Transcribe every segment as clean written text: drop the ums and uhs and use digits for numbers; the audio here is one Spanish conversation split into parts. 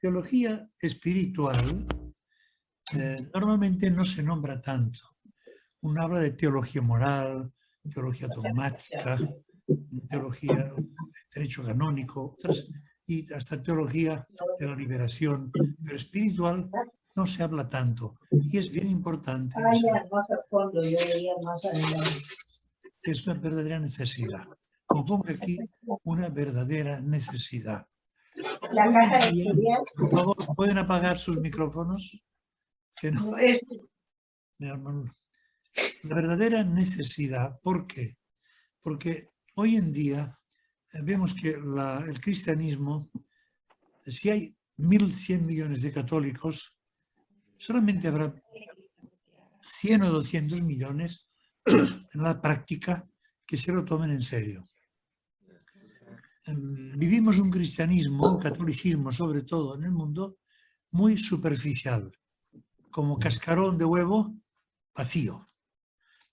teología espiritual normalmente no se nombra tanto. Uno habla de teología moral, teología dogmática, teología de derecho canónico, y hasta teología de la liberación, pero espiritual no se habla tanto. Y es bien importante que es una verdadera necesidad. Como pongo aquí, una verdadera necesidad. Hoy en día, por favor, ¿pueden apagar sus micrófonos? Que no. La verdadera necesidad, ¿por qué? Porque hoy en día vemos que el cristianismo, si hay 1.100 millones de católicos, solamente habrá 100 o 200 millones en la práctica que se lo tomen en serio. Vivimos un cristianismo, un catolicismo sobre todo en el mundo, muy superficial, como cascarón de huevo vacío.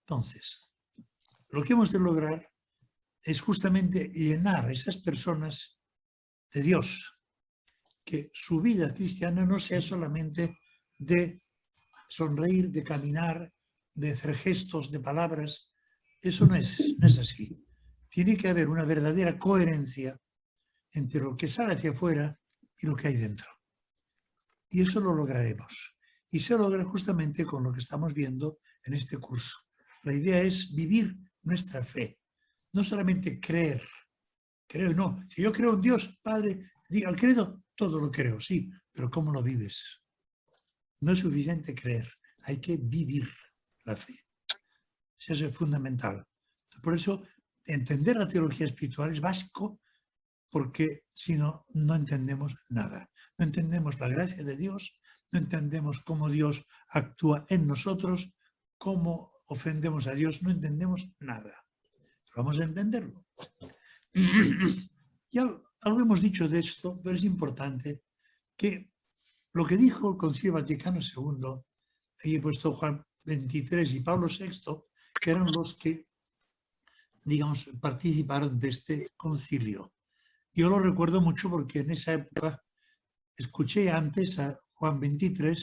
Entonces, lo que hemos de lograr es justamente llenar a esas personas de Dios, que su vida cristiana no sea solamente de sonreír, de caminar, de hacer gestos, de palabras. Eso no es así. Tiene que haber una verdadera coherencia entre lo que sale hacia afuera y lo que hay dentro. Y eso lo lograremos. Y se logra justamente con lo que estamos viendo en este curso. La idea es vivir nuestra fe, no solamente creer. Creo, no. Si yo creo en Dios, Padre, diga el credo, todo lo creo, sí, pero ¿cómo lo vives? No es suficiente creer, hay que vivir la fe. Eso es fundamental. Por eso, entender la teología espiritual es básico, porque si no, no entendemos nada. No entendemos la gracia de Dios, no entendemos cómo Dios actúa en nosotros, cómo ofendemos a Dios, no entendemos nada. Pero vamos a entenderlo. Ya algo hemos dicho de esto, pero es importante que lo que dijo el Concilio Vaticano II, ahí he puesto Juan XXIII y Pablo VI, que eran los que, digamos, participaron de este concilio. Yo lo recuerdo mucho porque en esa época escuché antes a Juan XXIII,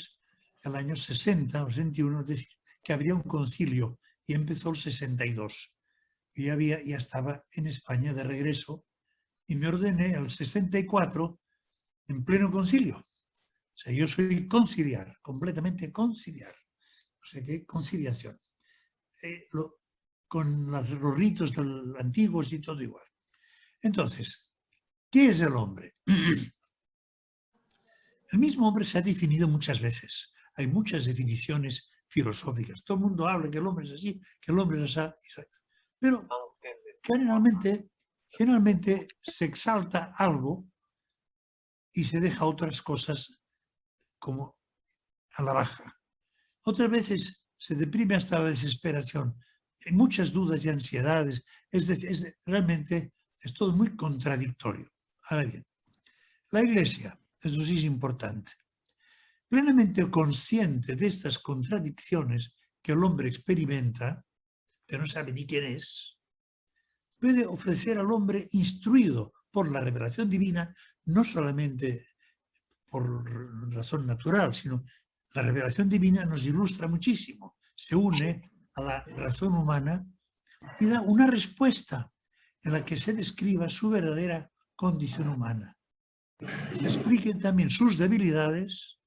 el año 60 o 61, decir que habría un concilio y empezó el 62. Yo ya estaba en España de regreso y me ordené el 64 en pleno concilio. O sea, yo soy conciliar, completamente conciliar. O sea, que conciliación. Con los ritos antiguos y todo igual. Entonces, ¿qué es el hombre? El mismo hombre se ha definido muchas veces. Hay muchas definiciones filosóficas. Todo el mundo habla que el hombre es así, que el hombre es así. Pero generalmente se exalta algo y se deja otras cosas como a la baja. Otras veces se deprime hasta la desesperación. Hay muchas dudas y ansiedades. Realmente es todo muy contradictorio. Ahora bien, la Iglesia, eso sí es importante, plenamente consciente de estas contradicciones que el hombre experimenta, que no sabe ni quién es, puede ofrecer al hombre instruido por la revelación divina, no solamente por razón natural, sino la revelación divina nos ilustra muchísimo, se une a la razón humana y da una respuesta en la que se describa su verdadera condición humana. Se expliquen también sus debilidades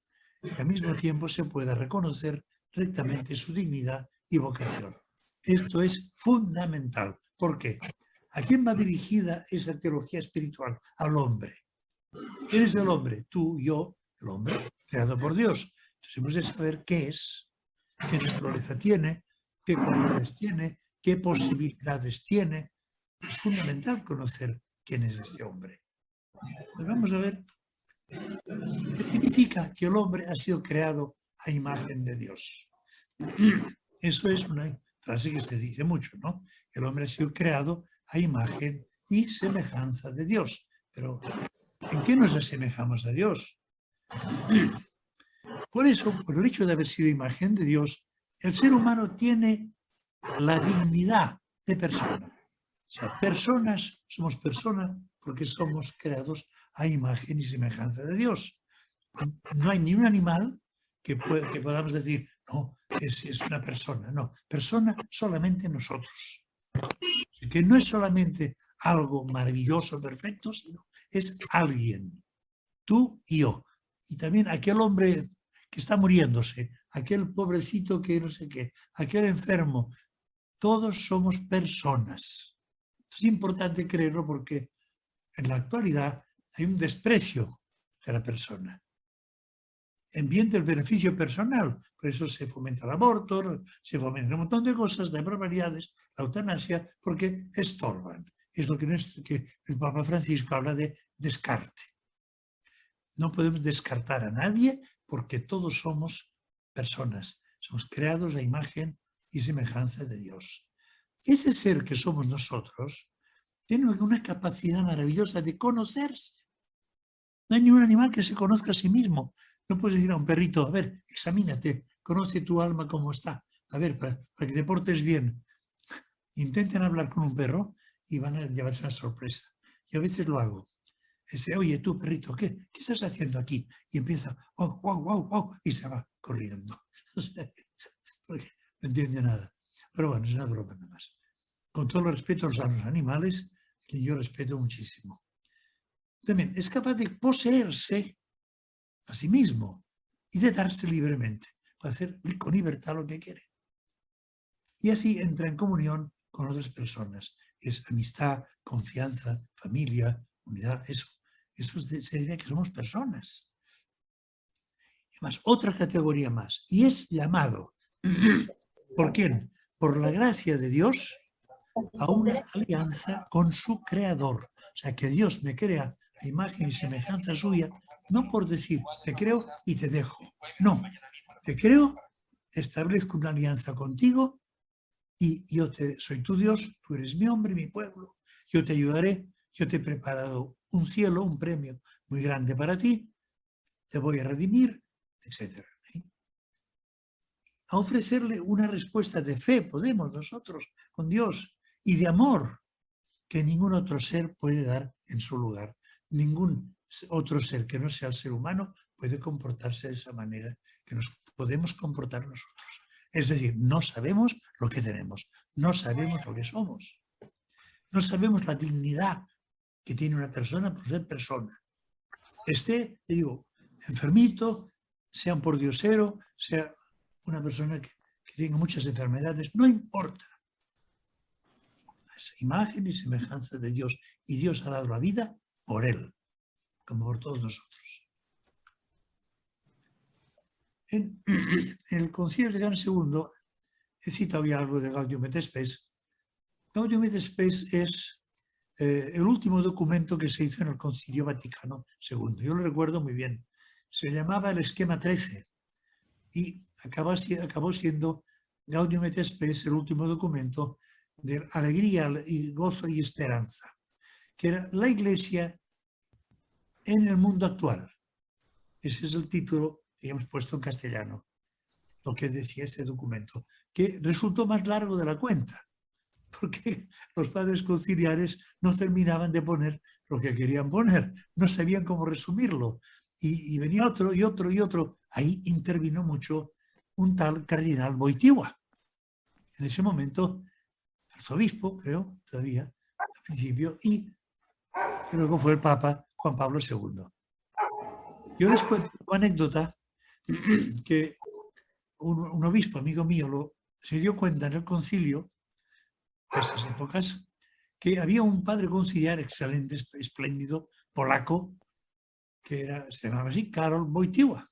y al mismo tiempo se pueda reconocer rectamente su dignidad y vocación. Esto es fundamental. ¿Por qué? ¿A quién va dirigida esa teología espiritual? Al hombre. ¿Quién es el hombre? Tú, yo, el hombre, creado por Dios. Entonces hemos de saber qué es, qué naturaleza tiene, qué cualidades tiene, qué posibilidades tiene. Es fundamental conocer quién es este hombre. Pues vamos a ver qué significa que el hombre ha sido creado a imagen de Dios. Eso es una frase que se dice mucho, ¿no? El hombre ha sido creado a imagen y semejanza de Dios. Pero, ¿en qué nos asemejamos a Dios? Por eso, por el hecho de haber sido imagen de Dios, el ser humano tiene la dignidad de persona. O sea, somos personas porque somos creados a imagen y semejanza de Dios. No hay ni un animal que podamos decir, no, es una persona. No, persona solamente nosotros. Que no es solamente algo maravilloso, perfecto, sino es alguien, tú y yo. Y también aquel hombre que está muriéndose, aquel pobrecito que no sé qué, aquel enfermo, todos somos personas. Es importante creerlo porque en la actualidad hay un desprecio de la persona. En bien del beneficio personal. Por eso se fomenta el aborto, se fomenta un montón de cosas, de barbaridades, la eutanasia, porque estorban. Es lo que el Papa Francisco habla de descarte. No podemos descartar a nadie porque todos somos personas. Somos creados a imagen y semejanza de Dios. Ese ser que somos nosotros tiene una capacidad maravillosa de conocerse. No hay ningún animal que se conozca a sí mismo. No puedes decir a un perrito, a ver, examínate, conoce tu alma cómo está. A ver, para que te portes bien. Intenten hablar con un perro y van a llevarse una sorpresa. Yo a veces lo hago. Oye, tú, perrito, ¿qué estás haciendo aquí? Y empieza, oh, wow, wow, wow, y se va corriendo. Porque no entiende nada. Pero bueno, es una broma nada más. Con todo el respeto a los animales, que yo respeto muchísimo. También es capaz de poseerse a sí mismo y de darse libremente, para hacer con libertad lo que quiere. Y así entra en comunión con otras personas. Es amistad, confianza, familia, unidad, eso. Eso se diría que somos personas. Y además, otra categoría más. Y es llamado, ¿por quién? Por la gracia de Dios, a una alianza con su creador. O sea, que Dios me crea a imagen y semejanza suya, no por decir, te creo y te dejo. No, te creo, establezco una alianza contigo y yo soy tu Dios, tú eres mi hombre, mi pueblo, yo te ayudaré, yo te he preparado un cielo, un premio muy grande para ti, te voy a redimir, etc. A ofrecerle una respuesta de fe, podemos nosotros, con Dios, y de amor, que ningún otro ser puede dar en su lugar. Ningún otro ser que no sea el ser humano puede comportarse de esa manera que nos podemos comportar nosotros. Es decir, no sabemos lo que tenemos, no sabemos lo que somos, no sabemos la dignidad que tiene una persona por ser persona. Te digo, enfermito, sea un pordiosero, sea una persona que tenga muchas enfermedades, no importa. Es imagen y semejanza de Dios. Y Dios ha dado la vida por él, como por todos nosotros. En el Concilio Vaticano II he citado ya algo de Gaudium et Spes. Gaudium et Spes es el último documento que se hizo en el Concilio Vaticano II. Yo lo recuerdo muy bien. Se llamaba el Esquema 13 y acabó siendo Gaudium et Spes el último documento de alegría y gozo y esperanza, que era la Iglesia en el mundo actual. Ese es el título que hemos puesto en castellano, lo que decía ese documento, que resultó más largo de la cuenta, porque los padres conciliares no terminaban de poner lo que querían poner, no sabían cómo resumirlo, y venía otro y otro y otro. Ahí intervino mucho un tal cardenal Wojtyła, en ese momento arzobispo, creo, todavía, al principio, y que luego fue el Papa Juan Pablo II. Yo les cuento una anécdota que un obispo amigo mío se dio cuenta en el concilio de esas épocas que había un padre conciliar excelente, espléndido, polaco, que se llamaba así, Karol Wojtyła.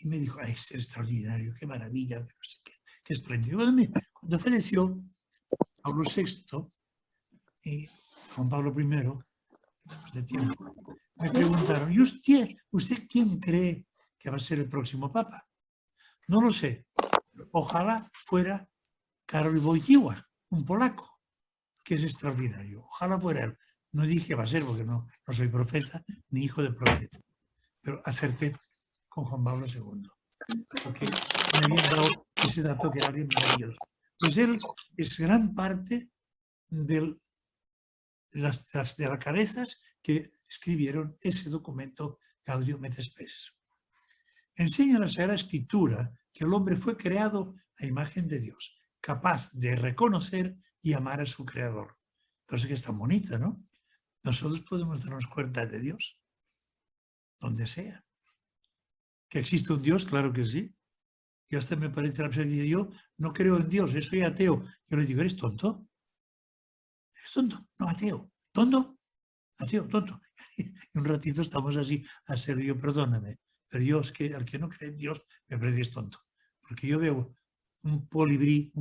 Y me dijo, ay, es extraordinario, qué maravilla, no sé qué espléndido. Cuando falleció Pablo VI y Juan Pablo I, después de tiempo, me preguntaron, ¿y usted quién cree que va a ser el próximo papa? No lo sé. Ojalá fuera Karol Wojtyła, un polaco, que es extraordinario. Ojalá fuera él. No dije va a ser porque no soy profeta ni hijo de profeta, pero acerté con Juan Pablo II, porque me habían dado ese dato que era alguien maravilloso. Pues él es gran parte de las cabezas que escribieron ese documento Gaudium et Spes. Enseña la Sagrada Escritura que el hombre fue creado a imagen de Dios, capaz de reconocer y amar a su Creador. Por eso que es tan bonita, ¿no? Nosotros podemos darnos cuenta de Dios, donde sea. ¿Que existe un Dios? Claro que sí. Y hasta me parece la persona que dice, yo no creo en Dios, yo soy ateo. Yo le digo, ¿eres tonto? ¿Eres tonto? No, ateo. ¿Tonto? Ateo, tonto. Y un ratito estamos así a ser yo, perdóname. Pero yo es que al que no cree en Dios me parece que es tonto. Porque yo veo un colibrí,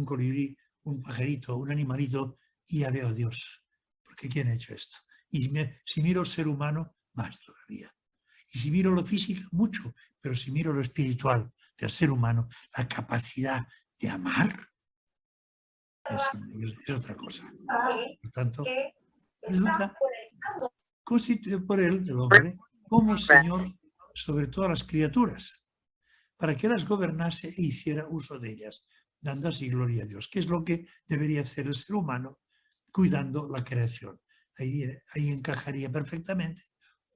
un pajarito, un animalito y ya veo a Dios. Porque ¿quién ha hecho esto? Y si miro el ser humano, más todavía. Y si miro lo físico, mucho. Pero si miro lo espiritual del ser humano, la capacidad de amar, es otra cosa. Por tanto, resulta constituido por él, el hombre, como Señor sobre todas las criaturas, para que las gobernase e hiciera uso de ellas, dando así gloria a Dios, que es lo que debería hacer el ser humano, cuidando la creación. Ahí encajaría perfectamente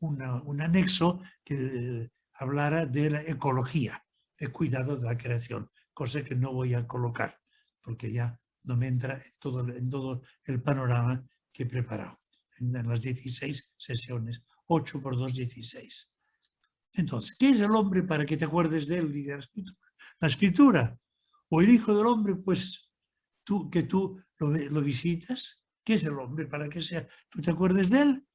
un anexo que hablara de la ecología, el cuidado de la creación, cosa que no voy a colocar, porque ya no me entra en todo el panorama que he preparado, en las 16 sesiones, 8 por 2, 16. Entonces, ¿qué es el hombre para que te acuerdes de él? Dice la Escritura. La Escritura, o el Hijo del Hombre, pues tú lo visitas. ¿Qué es el hombre para que tú te acuerdes de él?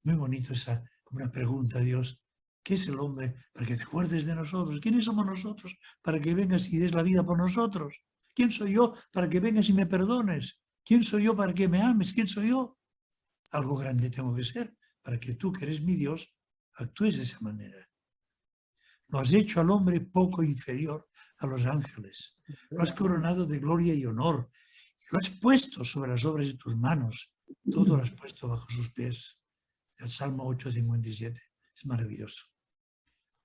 Muy bonito esa, como una pregunta a Dios. ¿Qué es el hombre para que te acuerdes de nosotros? ¿Quiénes somos nosotros para que vengas y des la vida por nosotros? ¿Quién soy yo para que vengas y me perdones? ¿Quién soy yo para que me ames? ¿Quién soy yo? Algo grande tengo que ser para que tú, que eres mi Dios, actúes de esa manera. Lo has hecho al hombre poco inferior a los ángeles. Lo has coronado de gloria y honor. Y lo has puesto sobre las obras de tus manos. Todo lo has puesto bajo sus pies. El Salmo 8:57 es maravilloso.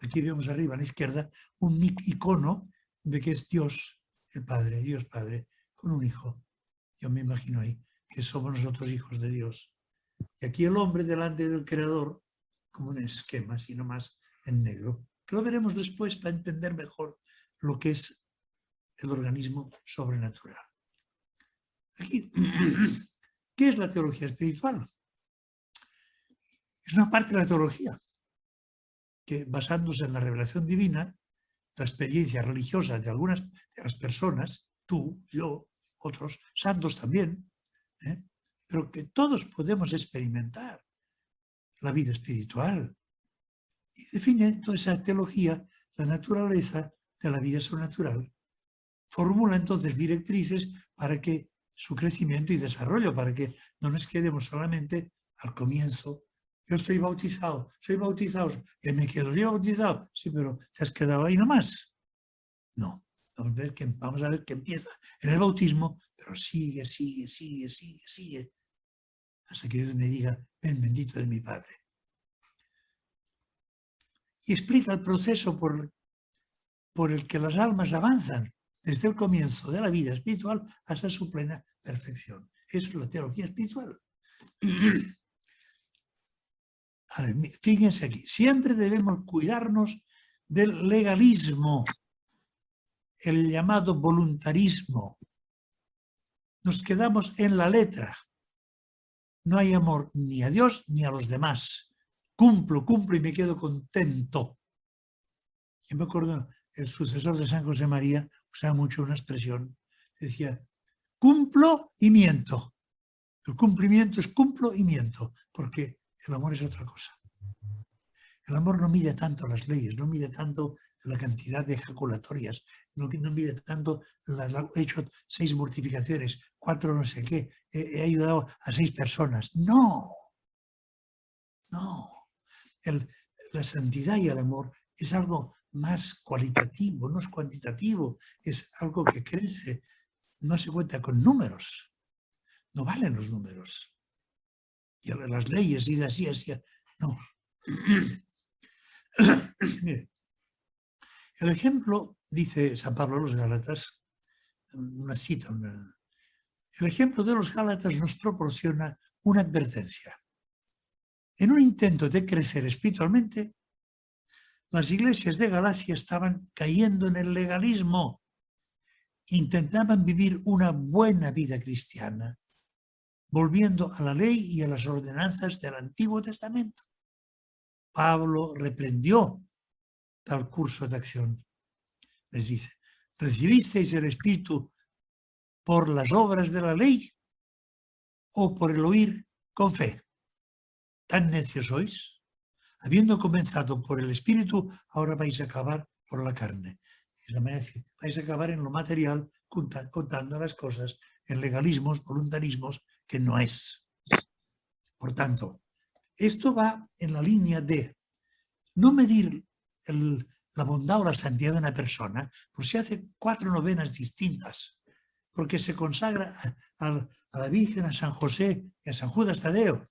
Aquí vemos arriba a la izquierda un icono de que es Dios, el Padre, Dios Padre, con un hijo. Yo me imagino ahí que somos nosotros hijos de Dios. Y aquí el hombre delante del Creador, como un esquema, sino más en negro, que lo veremos después para entender mejor lo que es el organismo sobrenatural. Aquí, ¿qué es la teología espiritual? Es una parte de la teología que, basándose en la revelación divina, la experiencia religiosa de algunas de las personas, tú, yo, otros, santos también, pero que todos podemos experimentar la vida espiritual. Y define toda esa teología la naturaleza de la vida sobrenatural. Formula entonces directrices para que su crecimiento y desarrollo, para que no nos quedemos solamente al comienzo. Yo estoy bautizado, soy bautizado, y me quedo yo bautizado. Sí, pero te has quedado ahí nomás. No, vamos a ver que empieza en el bautismo, pero sigue, hasta que Dios me diga, ven bendito de mi Padre. Y explica el proceso por el que las almas avanzan desde el comienzo de la vida espiritual hasta su plena perfección. Eso es la teología espiritual. A ver, fíjense aquí, siempre debemos cuidarnos del legalismo, el llamado voluntarismo. Nos quedamos en la letra. No hay amor ni a Dios ni a los demás. Cumplo y me quedo contento. Yo me acuerdo, el sucesor de San José María usaba mucho una expresión. Decía, cumplo y miento. El cumplimiento es cumplo y miento, porque el amor es otra cosa. El amor no mide tanto las leyes, no mide tanto la cantidad de ejaculatorias, no mide tanto, he hecho 6 mortificaciones, 4 no sé qué, he ayudado a 6 personas. No. La santidad y el amor es algo más cualitativo, no es cuantitativo, es algo que crece, no se cuenta con números, no valen los números. Y las leyes y así, no. El ejemplo, dice San Pablo a los Gálatas, una cita, el ejemplo de los Gálatas nos proporciona una advertencia. En un intento de crecer espiritualmente, las iglesias de Galacia estaban cayendo en el legalismo. Intentaban vivir una buena vida cristiana, volviendo a la ley y a las ordenanzas del Antiguo Testamento. Pablo reprendió tal curso de acción. Les dice, ¿recibisteis el Espíritu por las obras de la ley o por el oír con fe? ¿Tan necios sois? Habiendo comenzado por el Espíritu, ahora vais a acabar por la carne. Es la manera de decir, vais a acabar en lo material, contando las cosas en legalismos, voluntarismos, que no es. Por tanto, esto va en la línea de no medir la bondad o la santidad de una persona por si hace 4 novenas distintas, porque se consagra a la Virgen, a San José y a San Judas Tadeo,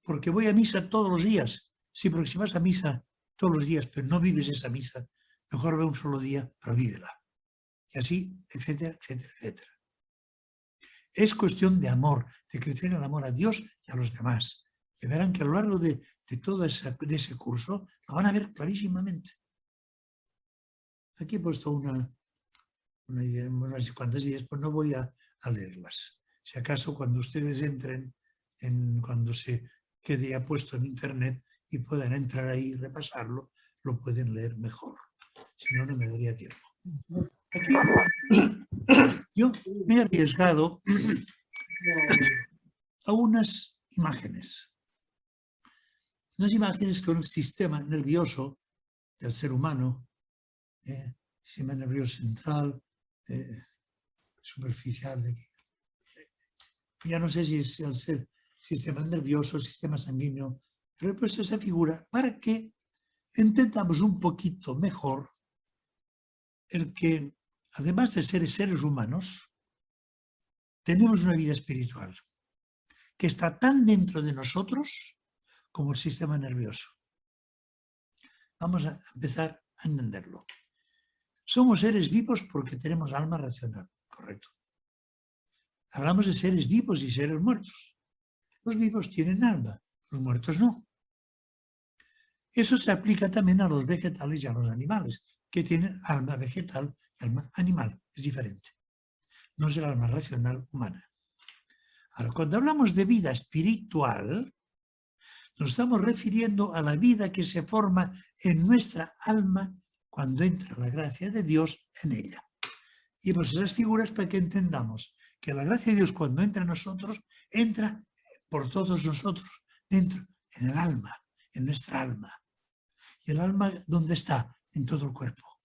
porque voy a misa todos los días. Sí, porque si vas a misa todos los días, pero no vives esa misa, mejor ve un solo día, pero vívela. Y así, etcétera, etcétera, etcétera. Es cuestión de amor, de crecer en el amor a Dios y a los demás. Y verán que a lo largo de todo ese curso lo van a ver clarísimamente. Aquí he puesto unas cuantas ideas, pues no voy a leerlas. Si acaso cuando ustedes entren, cuando se quede ya puesto en internet y puedan entrar ahí y repasarlo, lo pueden leer mejor. Si no, no me daría tiempo. Aquí yo me he arriesgado a unas imágenes. Unas imágenes con el sistema nervioso del ser humano, sistema nervioso central, superficial, ya no sé si es el ser sistema nervioso, sistema sanguíneo, pero he puesto esa figura para que entendamos un poquito mejor el que, además de ser seres humanos, tenemos una vida espiritual que está tan dentro de nosotros como el sistema nervioso. Vamos a empezar a entenderlo. Somos seres vivos porque tenemos alma racional, correcto. Hablamos de seres vivos y seres muertos. Los vivos tienen alma, los muertos no. Eso se aplica también a los vegetales y a los animales, que tienen alma vegetal y alma animal. Es diferente. No es el alma racional humana. Ahora, cuando hablamos de vida espiritual, nos estamos refiriendo a la vida que se forma en nuestra alma cuando entra la gracia de Dios en ella. Y pues esas figuras para que entendamos que la gracia de Dios cuando entra en nosotros, entra por todos nosotros, dentro, en el alma, en nuestra alma. ¿Y el alma dónde está? En todo el cuerpo,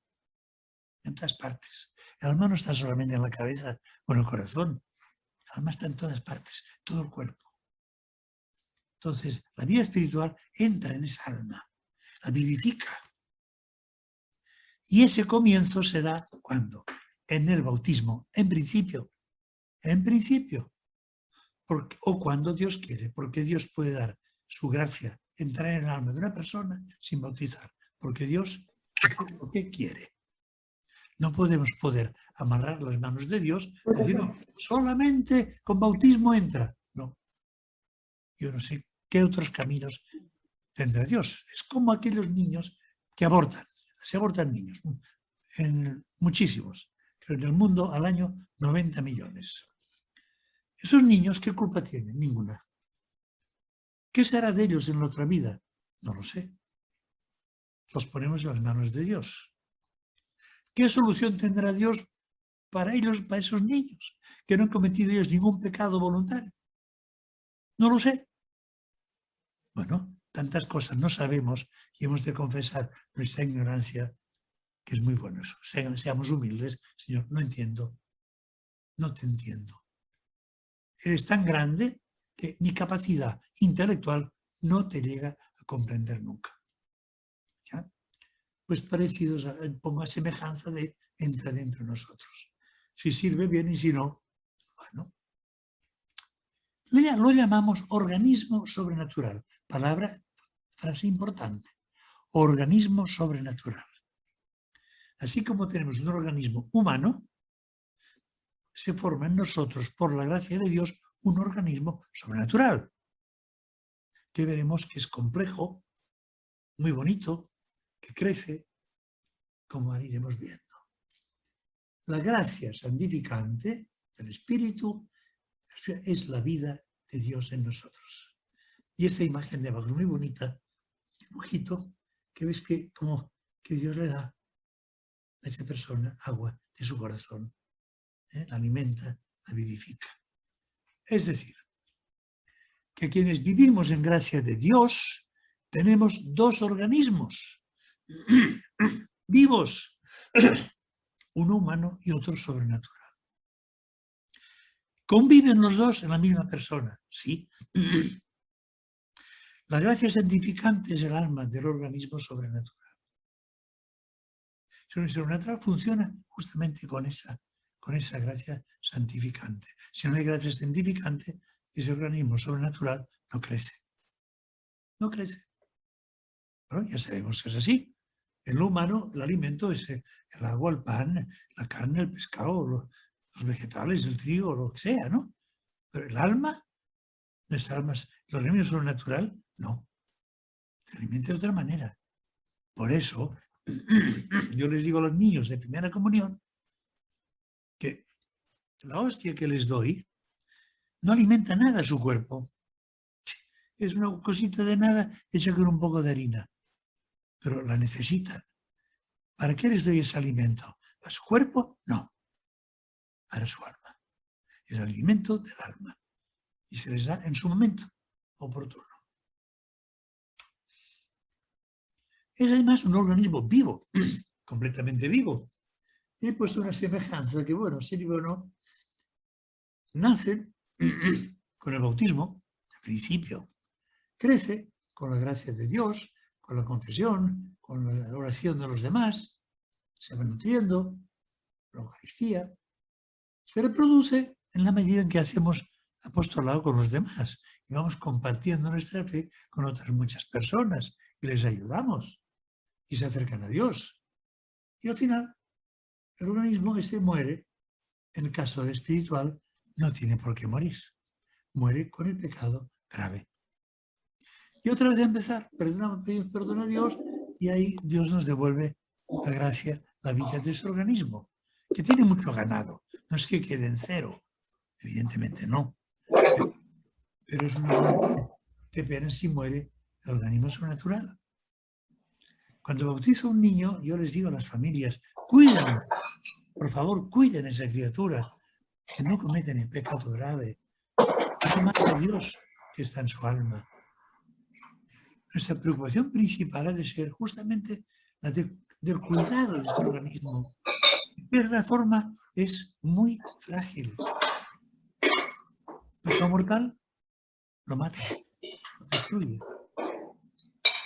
en todas partes. El alma no está solamente en la cabeza o en el corazón, el alma está en todas partes, todo el cuerpo. Entonces, la vida espiritual entra en esa alma, la vivifica. Y ese comienzo se da ¿cuándo? En el bautismo, en principio, o cuando Dios quiere, porque Dios puede dar su gracia, entrar en el alma de una persona sin bautizar, porque Dios hace lo que quiere. No podemos amarrar las manos de Dios y decir, no, solamente con bautismo entra. No, yo no sé qué otros caminos tendrá Dios. Es como aquellos niños que abortan, se abortan niños, muchísimos, pero en el mundo al año 90 millones. Esos niños, ¿qué culpa tienen? Ninguna. ¿Qué será de ellos en la otra vida? No lo sé. Los ponemos en las manos de Dios. ¿Qué solución tendrá Dios para ellos, para esos niños, que no han cometido ellos ningún pecado voluntario? No lo sé. Bueno, tantas cosas no sabemos y hemos de confesar nuestra ignorancia, que es muy bueno eso. Seamos humildes. Señor, no entiendo. No te entiendo. Eres tan grande que mi capacidad intelectual no te llega a comprender nunca. ¿Ya? Pues parecidos, pongo a semejanza de entra dentro de nosotros. Si sirve bien y si no, bueno. Lo llamamos organismo sobrenatural. Frase importante. Organismo sobrenatural. Así como tenemos un organismo humano, se forma en nosotros, por la gracia de Dios, un organismo sobrenatural, que veremos que es complejo, muy bonito, que crece, como iremos viendo. La gracia santificante del Espíritu es la vida de Dios en nosotros. Y esta imagen de abajo es muy bonita, dibujito, que ves que como que Dios le da a esa persona agua de su corazón, la alimenta, la vivifica. Es decir, que quienes vivimos en gracia de Dios tenemos dos organismos vivos, uno humano y otro sobrenatural. ¿Conviven los dos en la misma persona? Sí. La gracia santificante es el alma del organismo sobrenatural. El sobrenatural funciona justamente con esa gracia santificante. Si no hay gracia santificante, ese organismo sobrenatural no crece. No crece. Bueno, ya sabemos que es así. En lo humano, el alimento es el agua, el pan, la carne, el pescado, los vegetales, el trigo, lo que sea, ¿no? Pero el alma, nuestra alma, el organismo sobrenatural, no. Se alimenta de otra manera. Por eso, yo les digo a los niños de primera comunión que la hostia que les doy no alimenta nada a su cuerpo. Es una cosita de nada hecha con un poco de harina. Pero la necesitan. ¿Para qué les doy ese alimento? ¿Para su cuerpo? No. Para su alma. Es el alimento del alma. Y se les da en su momento oportuno. Es además un organismo vivo, completamente vivo. He puesto una semejanza que, bueno, sirve o no, nace con el bautismo, al principio, crece con la gracia de Dios, con la confesión, con la oración de los demás, se va nutriendo, la Eucaristía, se reproduce en la medida en que hacemos apostolado con los demás y vamos compartiendo nuestra fe con otras muchas personas y les ayudamos y se acercan a Dios. Y al final, el organismo muere. En el caso del espiritual, no tiene por qué morir. Muere con el pecado grave. Y otra vez a empezar, pedimos perdón a Dios y ahí Dios nos devuelve la gracia, la vida de ese organismo, que tiene mucho ganado. No es que quede en cero, evidentemente no. Pero es una muerte que apenas si muere el organismo sobrenatural. Cuando bautizo a un niño, yo les digo a las familias, cuídenlo, por favor, cuiden a esa criatura, que no cometen el pecado grave, no mate a Dios que está en su alma. Nuestra preocupación principal ha de ser justamente la del cuidado de este organismo. De esta forma es muy frágil. El pecado mortal lo mata, lo destruye.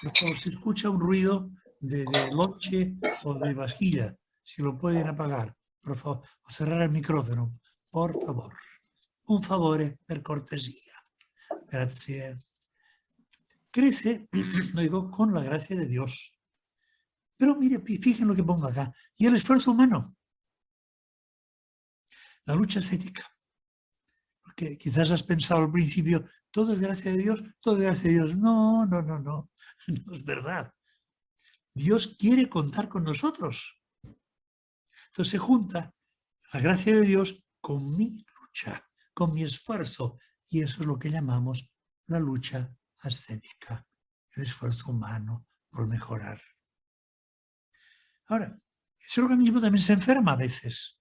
Cuando se escucha un ruido de lonche o de vasquilla, si lo pueden apagar, por favor, o cerrar el micrófono, por favor. Un favore per cortesía. Grazie. Crece, lo digo, con la gracia de Dios. Pero mire, fíjense lo que pongo acá. Y el esfuerzo humano. La lucha ascética. Porque quizás has pensado al principio, todo es gracia de Dios, todo es gracia de Dios. No, no, no, no. No es verdad. Dios quiere contar con nosotros. Entonces se junta la gracia de Dios con mi lucha, con mi esfuerzo. Y eso es lo que llamamos la lucha ascética, el esfuerzo humano por mejorar. Ahora, ese organismo también se enferma a veces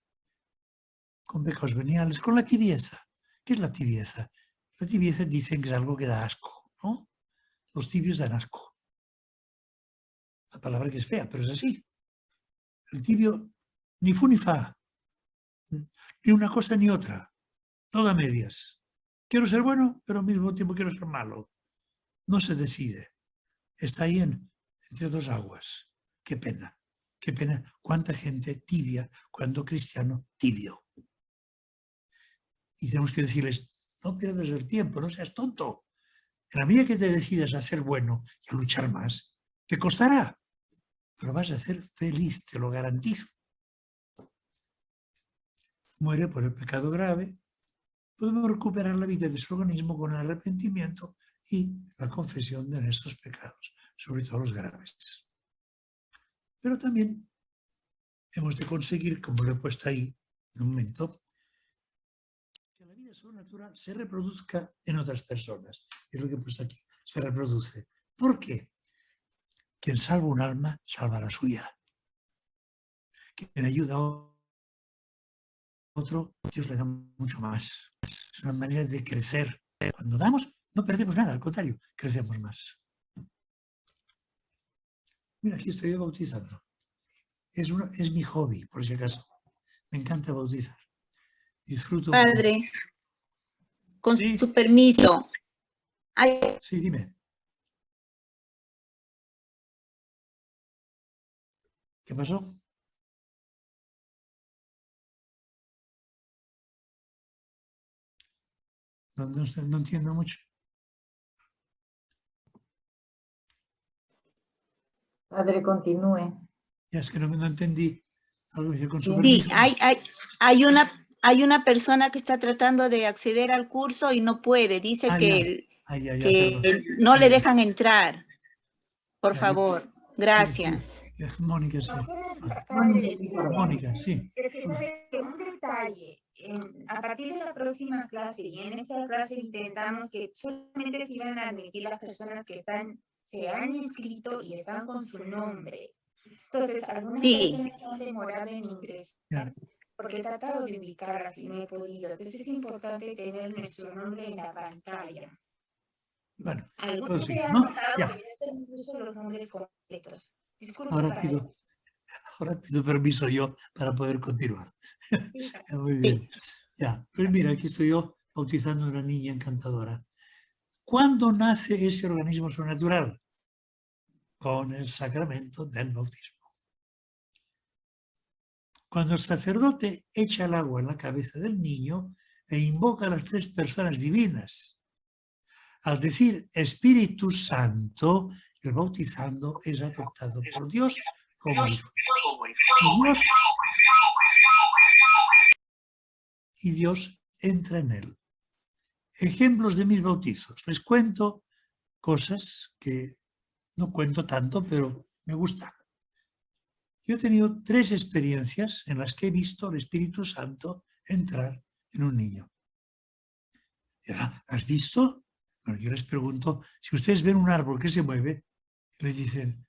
con pecados veniales, con la tibieza. ¿Qué es la tibieza? La tibieza dicen que es algo que da asco, ¿no? Los tibios dan asco. La palabra que es fea, pero es así. El tibio ni fu ni fa, ni una cosa ni otra, todo a medias. Quiero ser bueno, pero al mismo tiempo quiero ser malo. No se decide. Está ahí entre dos aguas. Qué pena. Qué pena. Cuánta gente tibia cuando cristiano tibio. Y tenemos que decirles, no pierdas el tiempo, no seas tonto. En la medida que te decidas a ser bueno y a luchar más, te costará, pero vas a ser feliz, te lo garantizo. Muere por el pecado grave, podemos recuperar la vida de su organismo con el arrepentimiento y la confesión de nuestros pecados. sobre todo los graves. Pero también hemos de conseguir, como lo he puesto ahí en un momento, que la vida sobrenatural se reproduzca en otras personas. Es lo que he puesto aquí, se reproduce. ¿Por qué? Quien salva un alma, salva la suya. Quien ayuda a otro, Dios le da mucho más. Es una manera de crecer. Cuando damos, no perdemos nada, al contrario, crecemos más. Mira, aquí estoy bautizando. Es mi hobby, por si acaso. Me encanta bautizar. Disfruto Padre, mucho. con ¿Sí? su permiso. Sí, dime. ¿Qué pasó? No entiendo mucho. Padre, continúe. Ya es que no entendí. Algo que con su Sí, permiso. Hay una persona que está tratando de acceder al curso y no puede. Dice Ya. que Perdón. no le Ya. dejan entrar. Por Ya, favor, Sí. gracias. Mónica, sí. Mónica, sí, por favor. Mónica, sí. Es que, ¿sabe? Un detalle, a partir de la próxima clase, y en esta clase intentamos que solamente se iban a admitir las personas que se han inscrito y están con su nombre. Entonces, algunas Sí. personas han demorado en ingresar, Ya. porque he tratado de ubicarlas y no he podido. Entonces, es importante tener nuestro nombre en la pantalla. Bueno, Algunos sí, se han ¿no? notado, Ya. pero no están incluso los nombres completos. Disculpe Ahora para pido permiso yo para poder continuar. eso. Muy bien. Ya, pues mira, aquí estoy yo bautizando a una niña encantadora. ¿Cuándo nace ese organismo sobrenatural? Con el sacramento del bautismo. Cuando el sacerdote echa el agua en la cabeza del niño e invoca a las tres personas divinas, al decir Espíritu Santo, el bautizando es adoptado por Dios como hijo. Y Dios entra en él. Ejemplos de mis bautizos. Les cuento cosas que no cuento tanto, pero me gustan. Yo he tenido 3 experiencias en las que he visto al Espíritu Santo entrar en un niño. ¿Has visto? Bueno, yo les pregunto, si ustedes ven un árbol que se mueve, les dicen,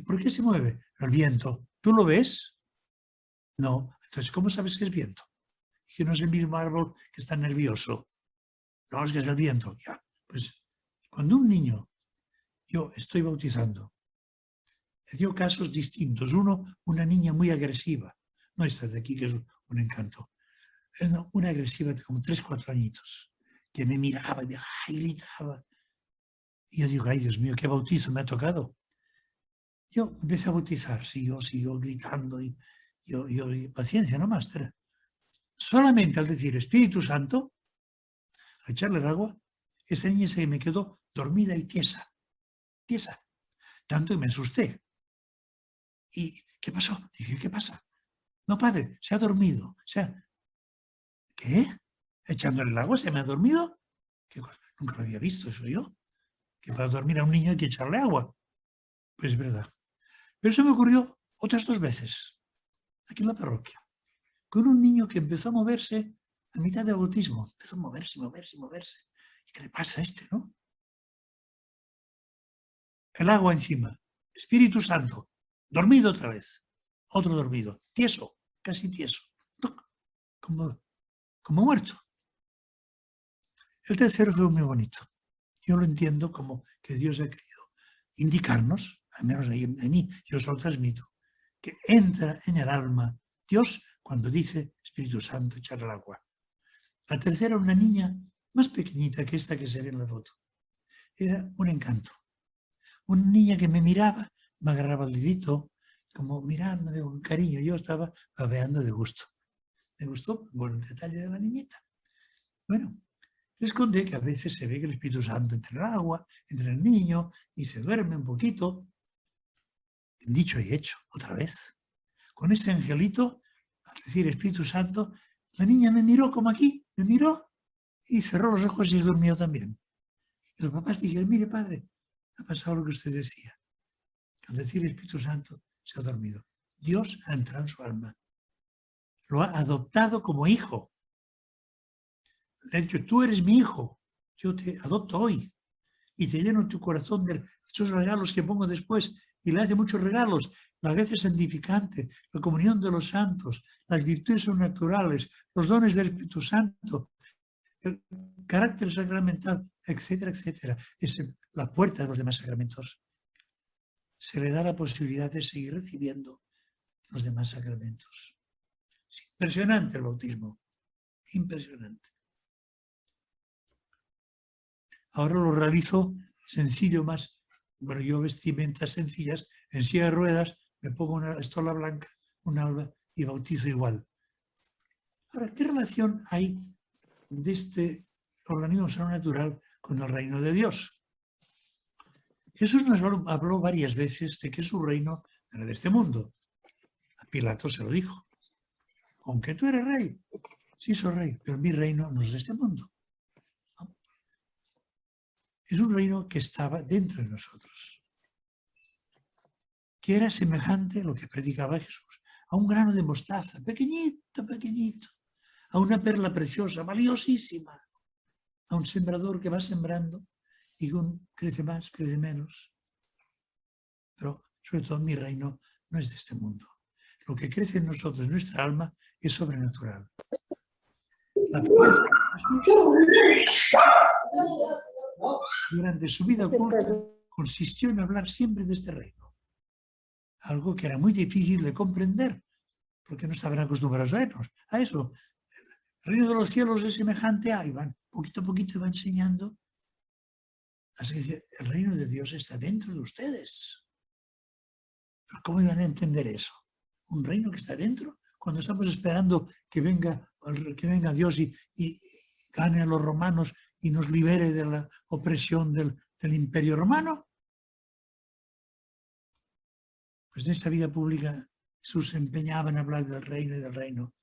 ¿por qué se mueve? El viento. ¿Tú lo ves? No. Entonces, ¿cómo sabes que es viento? Y que no es el mismo árbol que está nervioso. No, es que es el viento. Ya. Pues cuando un niño, yo estoy bautizando, he dio casos distintos. Uno, una niña muy agresiva. No esta de aquí, que es un encanto. Una agresiva de como 3, 4 añitos, que me miraba y gritaba. Y yo digo, ay Dios mío, qué bautizo me ha tocado. Yo empecé a bautizar, siguió gritando y paciencia, no más. Solamente al decir Espíritu Santo, a echarle el agua, esa niña se me quedó dormida y tiesa. Tanto que me asusté. ¿Y qué pasó? Dije, ¿qué pasa? No, padre, se ha dormido. ¿Qué? ¿Echándole el agua se me ha dormido? ¿Qué cosa? Nunca lo había visto eso yo. Que para dormir a un niño hay que echarle agua. Pues es verdad. Pero eso me ocurrió otras 2 veces, aquí en la parroquia, con un niño que empezó a moverse a mitad de bautismo. Empezó a moverse. ¿Y qué le pasa a este, no? El agua encima. Espíritu Santo. Dormido otra vez. Otro dormido. Tieso. Casi tieso. Como muerto. El tercero fue muy bonito. Yo lo entiendo como que Dios ha querido indicarnos, al menos a mí, yo os lo transmito, que entra en el alma Dios cuando dice Espíritu Santo, echar el agua. La tercera, una niña más pequeñita que esta que se ve en la foto. Era un encanto. Una niña que me miraba, me agarraba el dedito, como mirándome con cariño. Yo estaba babeando de gusto. Me gustó por el detalle de la niñita. Bueno, les conté que a veces se ve que el Espíritu Santo entra en el agua, entra en el niño y se duerme un poquito. Dicho y hecho, otra vez. Con ese angelito, al decir Espíritu Santo, la niña me miró como aquí, me miró y cerró los ojos y se durmió también. Y los papás dijeron, mire padre, ha pasado lo que usted decía. Al decir Espíritu Santo, se ha dormido. Dios ha entrado en su alma. Lo ha adoptado como hijo. De hecho, tú eres mi hijo. Yo te adopto hoy. Y te lleno tu corazón de estos regalos que pongo después. Y le hace muchos regalos. La gracia santificante, la comunión de los santos, las virtudes sobrenaturales, los dones del Espíritu Santo, el carácter sacramental, etcétera, etcétera. Es la puerta de los demás sacramentos. Se le da la posibilidad de seguir recibiendo los demás sacramentos. Es impresionante el bautismo. Impresionante. Ahora lo realizo sencillo más. Bueno, yo vestimentas sencillas, en silla de ruedas, me pongo una estola blanca, un alba y bautizo igual. Ahora, ¿qué relación hay de este organismo sobrenatural con el reino de Dios? Jesús nos habló varias veces de que su reino era de este mundo. A Pilato se lo dijo. Aunque tú eres rey, sí soy rey, pero mi reino no es de este mundo. ¿No? Es un reino que estaba dentro de nosotros. Que era semejante a lo que predicaba Jesús. A un grano de mostaza, pequeñito, pequeñito. A una perla preciosa, valiosísima. A un sembrador que va sembrando y crece más, crece menos. Pero sobre todo mi reino no es de este mundo. Lo que crece en nosotros, en nuestra alma, es sobrenatural. La fuerza de Jesús, durante su vida oculta, consistió en hablar siempre de este reino. Algo que era muy difícil de comprender, porque no estaban acostumbrados a eso. El reino de los cielos es semejante a, y van poquito a poquito va enseñando. Así que dice, el reino de Dios está dentro de ustedes. ¿Pero cómo iban a entender eso? Un reino que está dentro, cuando estamos esperando que venga Dios y gane a los romanos y nos libere de la opresión del imperio romano. Pues en esa vida pública Jesús se empeñaba en hablar del reino y del reino.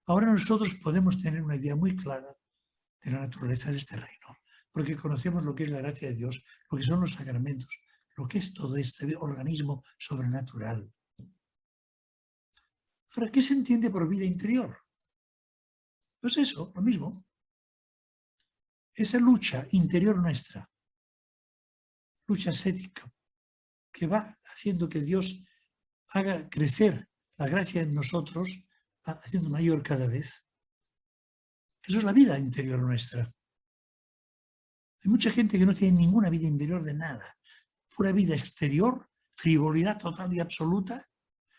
Ahora nosotros podemos tener una idea muy clara de la naturaleza de este reino, porque conocemos lo que es la gracia de Dios, lo que son los sacramentos, lo que es todo este organismo sobrenatural. Ahora, ¿qué se entiende por vida interior? Pues eso, lo mismo. Esa lucha interior nuestra, lucha ascética, que va haciendo que Dios haga crecer la gracia en nosotros, va haciendo mayor cada vez. Eso es la vida interior nuestra. Hay mucha gente que no tiene ninguna vida interior de nada. Pura vida exterior, frivolidad total y absoluta,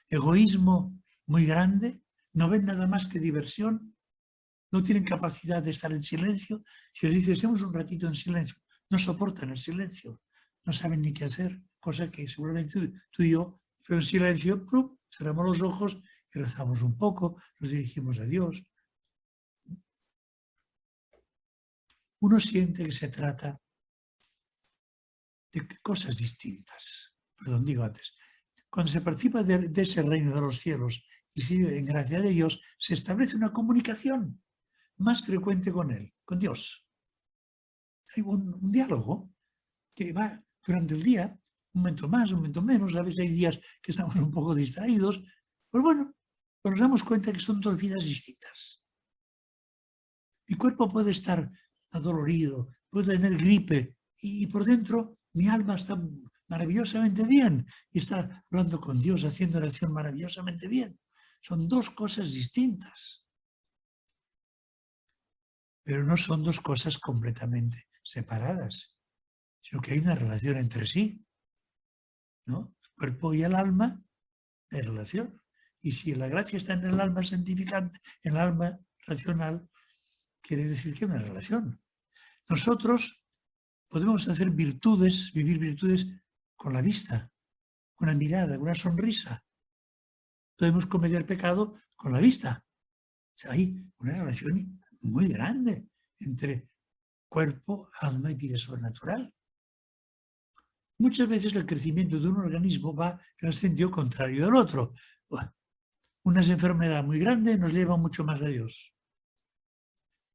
egoísmo muy grande, no ven nada más que diversión, no tienen capacidad de estar en silencio. Si les dices, estemos un ratito en silencio, no soportan el silencio, no saben ni qué hacer, cosa que seguramente tú y yo, pero en silencio, cerramos los ojos y rezamos un poco, nos dirigimos a Dios. Uno siente que se trata de cosas distintas. Perdón, digo antes. Cuando se participa de ese reino de los cielos y se vive en gracia de Dios, se establece una comunicación más frecuente con Él, con Dios. Hay un diálogo que va durante el día, un momento más, un momento menos, a veces hay días que estamos un poco distraídos, pero bueno, pues nos damos cuenta que son dos vidas distintas. Mi cuerpo puede estar adolorido, puede tener gripe y por dentro mi alma está maravillosamente bien y está hablando con Dios, haciendo oración maravillosamente bien. Son dos cosas distintas. Pero no son dos cosas completamente separadas, sino que hay una relación entre sí, ¿no? El cuerpo y el alma, hay relación. Y si la gracia está en el alma santificante, en el alma racional, quiere decir que hay una relación. Nosotros podemos hacer virtudes, vivir virtudes con la vista, con la mirada, con una sonrisa. Podemos cometer pecado con la vista. O sea, hay una relación muy grande entre cuerpo, alma y vida sobrenatural. Muchas veces el crecimiento de un organismo va en el sentido contrario del otro. Una enfermedad muy grande nos lleva mucho más a Dios.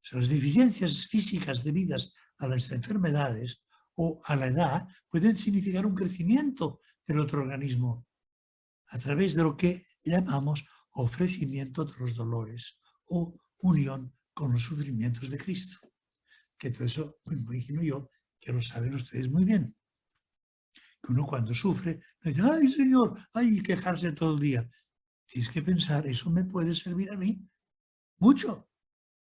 O sea, las deficiencias físicas debidas a las enfermedades o a la edad pueden significar un crecimiento del otro organismo a través de lo que llamamos ofrecimiento de los dolores o unión con los sufrimientos de Cristo. Que todo eso, me imagino yo, que lo saben ustedes muy bien. Que uno cuando sufre, dice, ¡ay, Señor! ¡Ay, quejarse todo el día! Tienes que pensar, eso me puede servir a mí mucho,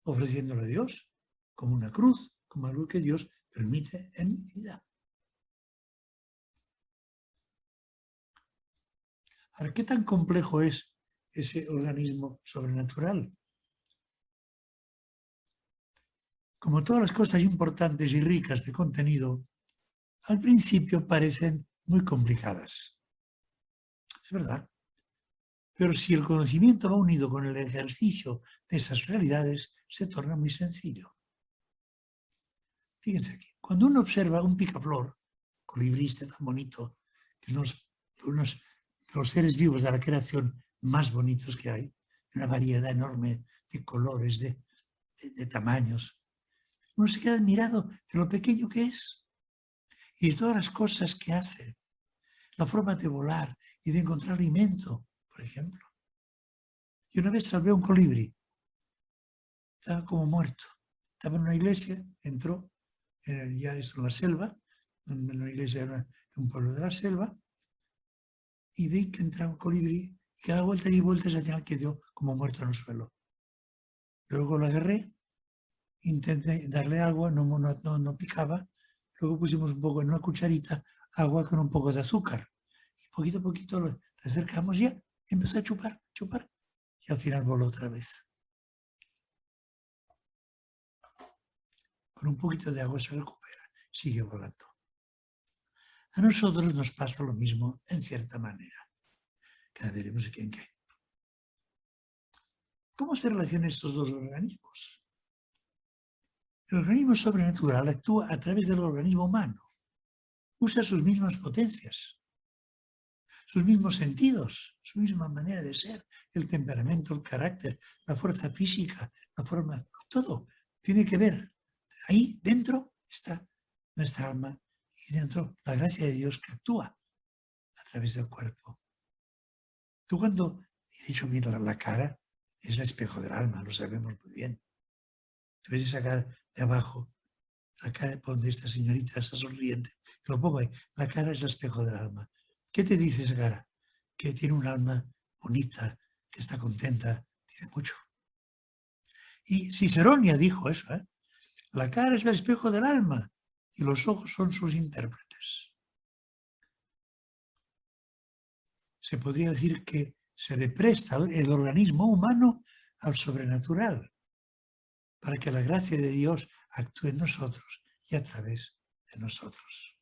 ofreciéndole a Dios como una cruz, como algo que Dios permite en mi vida. Ahora, ¿qué tan complejo es ese organismo sobrenatural? Como todas las cosas importantes y ricas de contenido, al principio parecen muy complicadas. Es verdad. Pero si el conocimiento va unido con el ejercicio de esas realidades, se torna muy sencillo. Fíjense aquí, cuando uno observa un picaflor, colibrí este tan bonito, que es unos de los seres vivos de la creación más bonitos que hay, una variedad enorme de colores, de tamaños, uno se queda admirado de lo pequeño que es y de todas las cosas que hace, la forma de volar y de encontrar alimento, por ejemplo. Y una vez salvé a un colibrí, estaba como muerto, estaba en una iglesia, entró, ya esto en la selva, en una iglesia de un pueblo de la selva, y vi que entraba un colibrí y cada vuelta y vueltas al final quedó como muerto en el suelo. Luego lo agarré, intenté darle agua, no picaba, luego pusimos un poco en una cucharita agua con un poco de azúcar y poquito a poquito lo acercamos y ya empezó a chupar, y al final voló otra vez. Con un poquito de agua se recupera, sigue volando. A nosotros nos pasa lo mismo en cierta manera. Que veremos en qué. ¿Cómo se relacionan estos dos organismos? El organismo sobrenatural actúa a través del organismo humano. Usa sus mismas potencias, sus mismos sentidos, su misma manera de ser, el temperamento, el carácter, la fuerza física, la forma, todo tiene que ver. Ahí dentro está nuestra alma y dentro la gracia de Dios que actúa a través del cuerpo. Tú cuando he dicho, mira, la cara es el espejo del alma, lo sabemos muy bien. Tú ves esa cara de abajo, la cara donde esta señorita está sonriente, que lo pongo ahí, la cara es el espejo del alma. ¿Qué te dice esa cara? Que tiene un alma bonita, que está contenta, tiene mucho. Y Ciceronia dijo eso, ¿eh? La cara es el espejo del alma y los ojos son sus intérpretes. Se podría decir que se le presta el organismo humano al sobrenatural para que la gracia de Dios actúe en nosotros y a través de nosotros.